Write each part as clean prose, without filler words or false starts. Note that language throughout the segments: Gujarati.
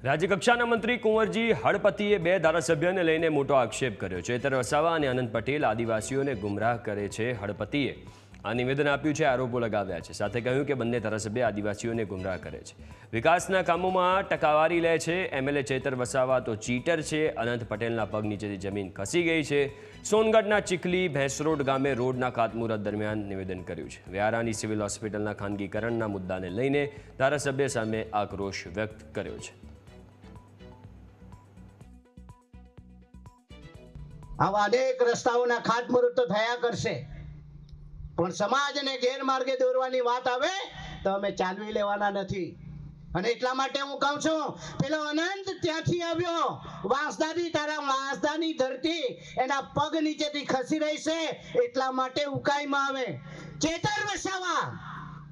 રાજ્યકક્ષાના મંત્રી કુંવરજી હળપતિએ બે ધારાસભ્યોને લઈને મોટો આક્ષેપ કર્યો છે। ચેતર વસાવા અને આનંદ પટેલ આદિવાસીઓને ગુમરાહ કરે છે। હળપતિએ આ નિવેદન આપ્યું છે, આરોપો લગાવ્યા છે। સાથે કહ્યું કે બંને ધારાસભ્ય આદિવાસીઓને ગુમરાહ કરે છે, વિકાસના કામોમાં ટકાવારી લે છે। એમએલએ ચેતર વસાવા તો ચીટર છે। અનંત પટેલના પગ નીચેથી જમીન ખસી ગઈ છે। સોનગઢના ચીખલી ભેંસરોડ ગામે રોડના ખાતમુહૂર્ત દરમિયાન નિવેદન કર્યું છે। વ્યારાની સિવિલ હોસ્પિટલના ખાનગીકરણના મુદ્દાને લઈને ધારાસભ્ય સામે આક્રોશ વ્યક્ત કર્યો છે। આવા અનેક રસ્તાઓના ખાતમુહૂર્ત થયા કરશે, પણ સમાજને ગેરમાર્ગે દોરવાની વાત આવે તો અમે ચાલવી લેવાના નથી। અને એટલા માટે હું કહું છું, પેલો અનંત ત્યાંથી આવ્યો, વાંસદાની, તારા વાંસદાની ધરતી એના પગ નીચેથી ખસી રહી છે, એટલા માટે ઉકાઈમાં આવે। ચેતર વસાવા,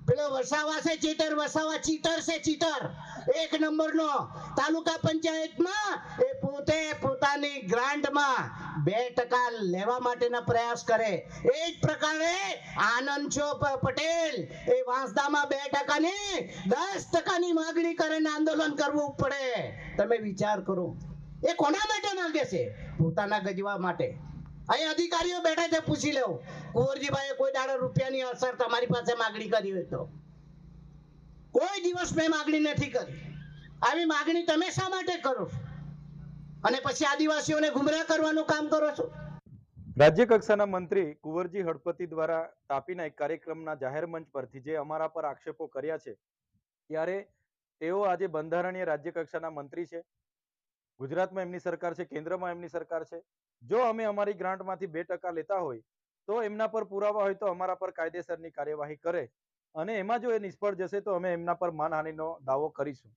પેલો વસાવા છે, ચેતર વસાવા ચીટર છે, ચીટર એક નંબરનો। તાલુકા પંચાયતમાં એ પોતે પોતાની ગ્રાન્ટમાં 2% લેવા માટેના પ્રયાસ કરે। એ જ પ્રકારે આનંદ પટેલ એ વાંસદામાં 2% ની 10%ની માંગણી કરે ને આંદોલન કરવું પડે। તમે વિચાર કરો, એ કોના માટે માંગે છે? પોતાના ગજવા માટે। અહીં અધિકારીઓ બેઠા છે, પૂછી લેવું, કુંવરજીભાઈએ કોઈ દાડો રૂપિયાની અસર તમારી પાસે માંગણી કરી હોય તો? કોઈ દિવસ મેં માંગણી નથી કરી। આવી માંગણી તમે શા માટે કરો છો? અને પછી આદિવાસીઓને ગુમરાહ કરવાનું કામ કરો છો। રાજ્ય કક્ષાના મંત્રી કુંવરજી હળપતિ દ્વારા તાપીના એક કાર્યક્રમના જાહેર મંચ પરથી જે અમારા પર આક્ષેપો કર્યા છે, ત્યારે તેઓ આજે બંધારણીય રાજ્ય કક્ષાના મંત્રી છે। ગુજરાતમાં એમની સરકાર છે, કેન્દ્રમાં એમની સરકાર છે। જો અમે અમારી ગ્રાન્ટમાંથી 2% લેતા હોય તો એમના પર પુરાવા હોય તો અમારા પર કાયદેસરની કાર્યવાહી કરે, અને એમાં જો એ નિષ્ફળ જશે તો અમે એમના પર માનહાનિનો દાવો કરીશું।